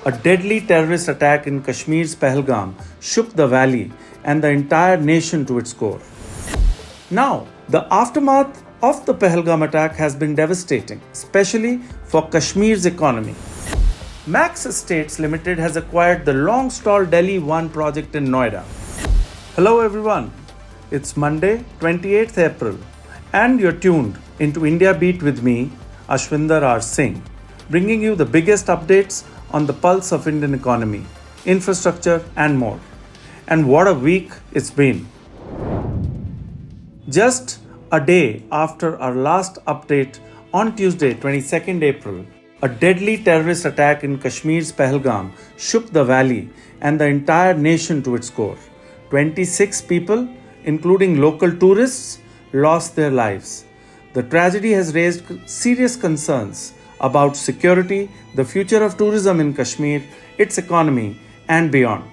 A deadly terrorist attack in Kashmir's Pahalgam shook the valley and the entire nation to its core. Now, the aftermath of the Pahalgam attack has been devastating, especially for Kashmir's economy. Max Estates Limited has acquired the long-stalled Delhi 1 project in Noida. Hello everyone, it's Monday, 28th April, and you're tuned into India Beat with me, Ashwinder R. Singh, bringing you the biggest updates on the pulse of Indian economy, infrastructure and more. And what a week it's been. Just a day after our last update on Tuesday, 22nd April, a deadly terrorist attack in Kashmir's Pahalgam shook the valley and the entire nation to its core. 26 people, including local tourists, lost their lives. The tragedy has raised serious concerns about security, the future of tourism in Kashmir, its economy, and beyond.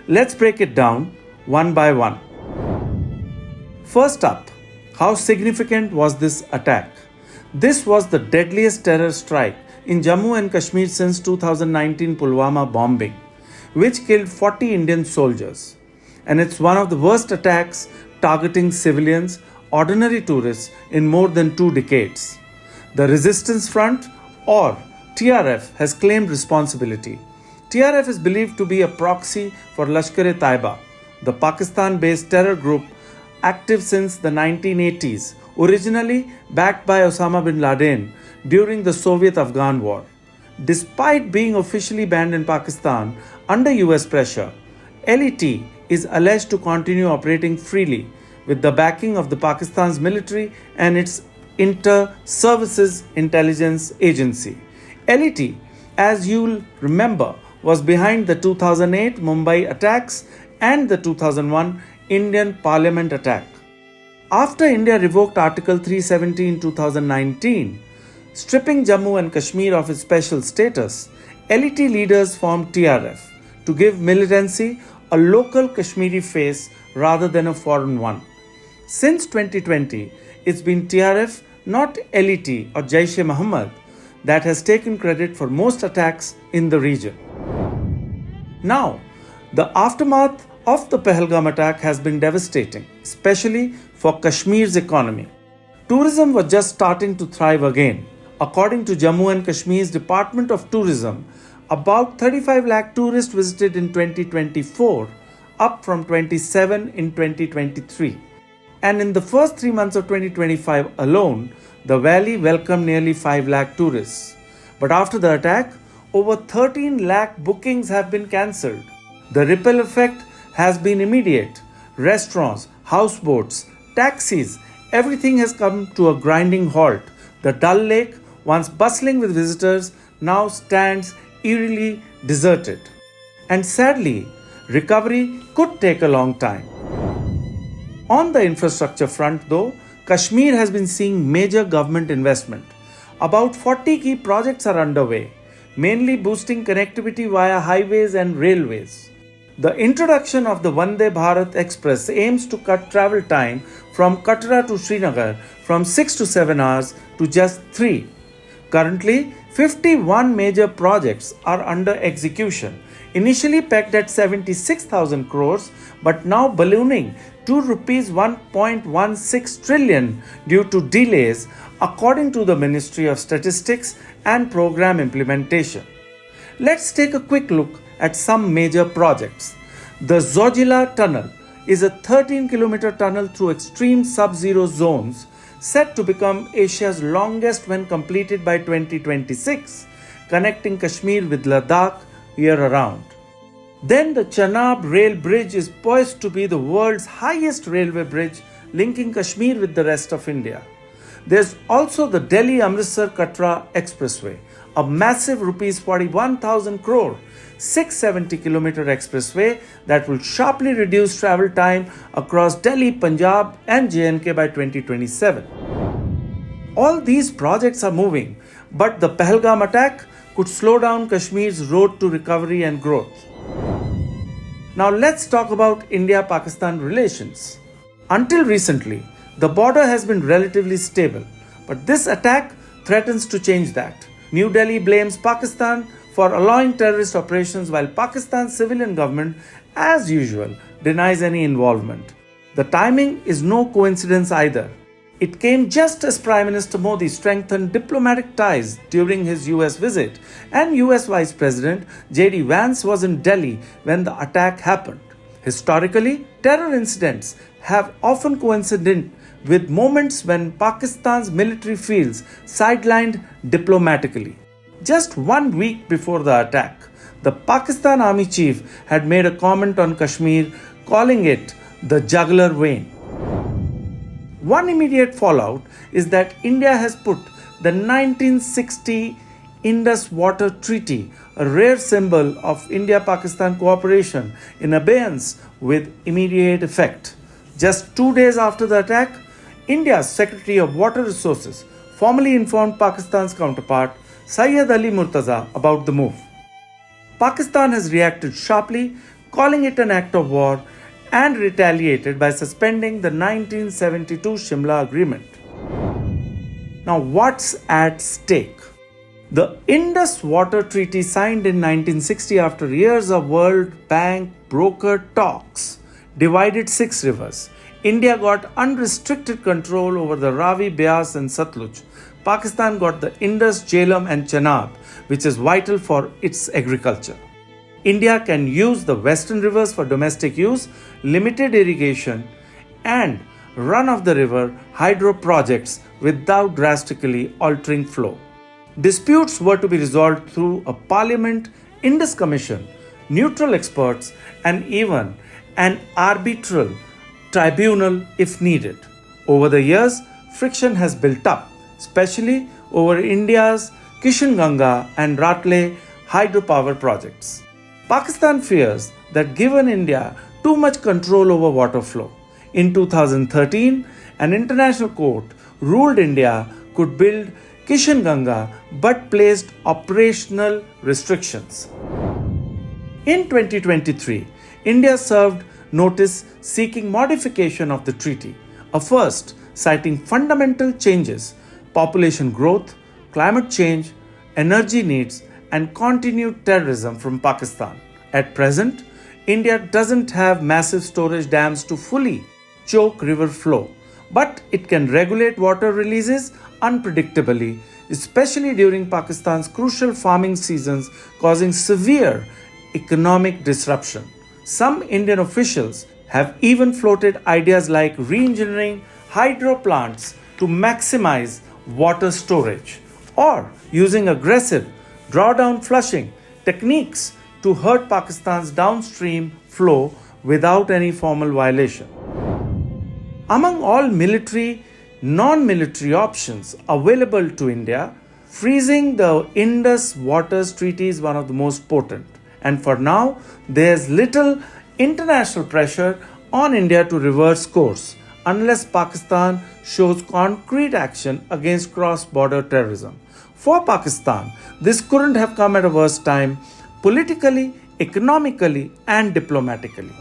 Let's break it down one by one. First up, how significant was this attack? This was the deadliest terror strike in Jammu and Kashmir since 2019 Pulwama bombing, which killed 40 Indian soldiers. And it's one of the worst attacks targeting civilians, ordinary tourists, in more than 2 decades. The Resistance Front, or TRF, has claimed responsibility. TRF is believed to be a proxy for Lashkar-e-Taiba, the Pakistan-based terror group active since the 1980s, originally backed by Osama bin Laden during the Soviet-Afghan War. Despite being officially banned in Pakistan under US pressure, LET is alleged to continue operating freely with the backing of the Pakistan's military and its Inter-Services Intelligence Agency. LET, as you'll remember, was behind the 2008 Mumbai attacks and the 2001 Indian Parliament attack. After India revoked Article 370 in 2019, stripping Jammu and Kashmir of its special status, LET leaders formed TRF to give militancy a local Kashmiri face rather than a foreign one. Since 2020, it's been TRF, not LET or Jaish-e-Mohammed, that has taken credit for most attacks in the region. Now, the aftermath of the Pahalgam attack has been devastating, especially for Kashmir's economy. Tourism was just starting to thrive again. According to Jammu and Kashmir's Department of Tourism, about 35 lakh tourists visited in 2024, up from 27 in 2023. And in the first 3 months of 2025 alone, the valley welcomed nearly 5 lakh tourists. But after the attack, over 13 lakh bookings have been cancelled. The ripple effect has been immediate. Restaurants, houseboats, taxis, everything has come to a grinding halt. The Dal Lake, once bustling with visitors, now stands eerily deserted. And sadly, recovery could take a long time. On the infrastructure front though, Kashmir has been seeing major government investment. About 40 key projects are underway, mainly boosting connectivity via highways and railways. The introduction of the Vande Bharat Express aims to cut travel time from Katra to Srinagar from 6 to 7 hours to just 3. Currently, 51 major projects are under execution, initially pegged at 76,000 crores, but now ballooning to rupees 1.16 trillion due to delays, according to the Ministry of Statistics and Program Implementation. Let's take a quick look at some major projects. The Zojila Tunnel is a 13-kilometer tunnel through extreme sub-zero zones, set to become Asia's longest when completed by 2026, connecting Kashmir with Ladakh year-round. Then the Chenab Rail Bridge is poised to be the world's highest railway bridge, linking Kashmir with the rest of India. There's also the Delhi-Amritsar-Katra Expressway, a massive rupees 41,000 crore, 670-kilometer expressway that will sharply reduce travel time across Delhi, Punjab and J&K by 2027. All these projects are moving, but the Pahalgam attack could slow down Kashmir's road to recovery and growth. Now let's talk about India-Pakistan relations. Until recently, the border has been relatively stable, but this attack threatens to change that. New Delhi blames Pakistan for allowing terrorist operations while Pakistan's civilian government, as usual, denies any involvement. The timing is no coincidence either. It came just as Prime Minister Modi strengthened diplomatic ties during his US visit, and US Vice President J.D. Vance was in Delhi when the attack happened. Historically, terror incidents have often coincided with moments when Pakistan's military feels sidelined diplomatically. Just 1 week before the attack, the Pakistan Army Chief had made a comment on Kashmir, calling it the jugular vein. One immediate fallout is that India has put the 1960 Indus Waters Treaty, a rare symbol of India-Pakistan cooperation, in abeyance with immediate effect. Just 2 days after the attack, India's Secretary of Water Resources formally informed Pakistan's counterpart, Syed Ali Murtaza, about the move. Pakistan has reacted sharply, calling it an act of war, and retaliated by suspending the 1972 Shimla Agreement. Now, what's at stake? The Indus Waters Treaty, signed in 1960 after years of World Bank brokered talks, divided 6 rivers. India got unrestricted control over the Ravi, Beas and Satluj. Pakistan got the Indus, Jhelum and Chenab, which is vital for its agriculture. India can use the western rivers for domestic use, limited irrigation, and run-of-the-river hydro projects without drastically altering flow. Disputes were to be resolved through a parliament, Indus Commission, neutral experts, and even an arbitral tribunal if needed. Over the years, friction has built up, especially over India's Kishanganga and Ratle hydropower projects. Pakistan fears that given India too much control over water flow, in 2013, an international court ruled India could build Kishanganga but placed operational restrictions. In 2023, India served notice seeking modification of the treaty, a first citing fundamental changes, population growth, climate change, energy needs, and continued terrorism from Pakistan. At present, India doesn't have massive storage dams to fully choke river flow, but it can regulate water releases unpredictably, especially during Pakistan's crucial farming seasons, causing severe economic disruption. Some Indian officials have even floated ideas like re-engineering hydro plants to maximize water storage, or using aggressive drawdown flushing techniques to hurt Pakistan's downstream flow without any formal violation. Among all military, non-military options available to India, freezing the Indus Waters Treaty is one of the most potent. And for now, there's little international pressure on India to reverse course unless Pakistan shows concrete action against cross-border terrorism. For Pakistan, this couldn't have come at a worse time, politically, economically, and diplomatically.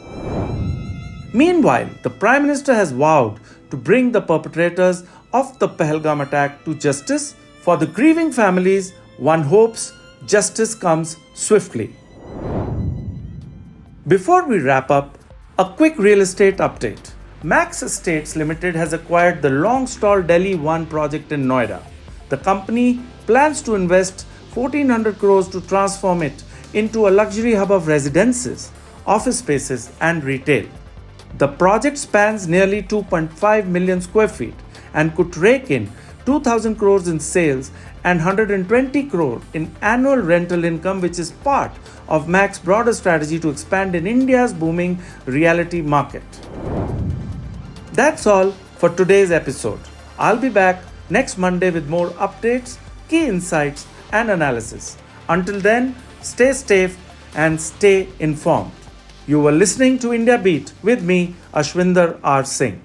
Meanwhile, the Prime Minister has vowed to bring the perpetrators of the Pahalgam attack to justice. For the grieving families, one hopes justice comes swiftly. Before we wrap up, a quick real estate update. Max Estates Limited has acquired the long-stalled Delhi 1 project in Noida. The company plans to invest 1,400 crores to transform it into a luxury hub of residences, office spaces, and retail. The project spans nearly 2.5 million square feet and could rake in 2,000 crores in sales and 120 crore in annual rental income, which is part of Mac's broader strategy to expand in India's booming realty market. That's all for today's episode. I'll be back next Monday with more updates, key insights, and analysis. Until then, stay safe and stay informed. You were listening to India Beat with me, Ashwinder R. Singh.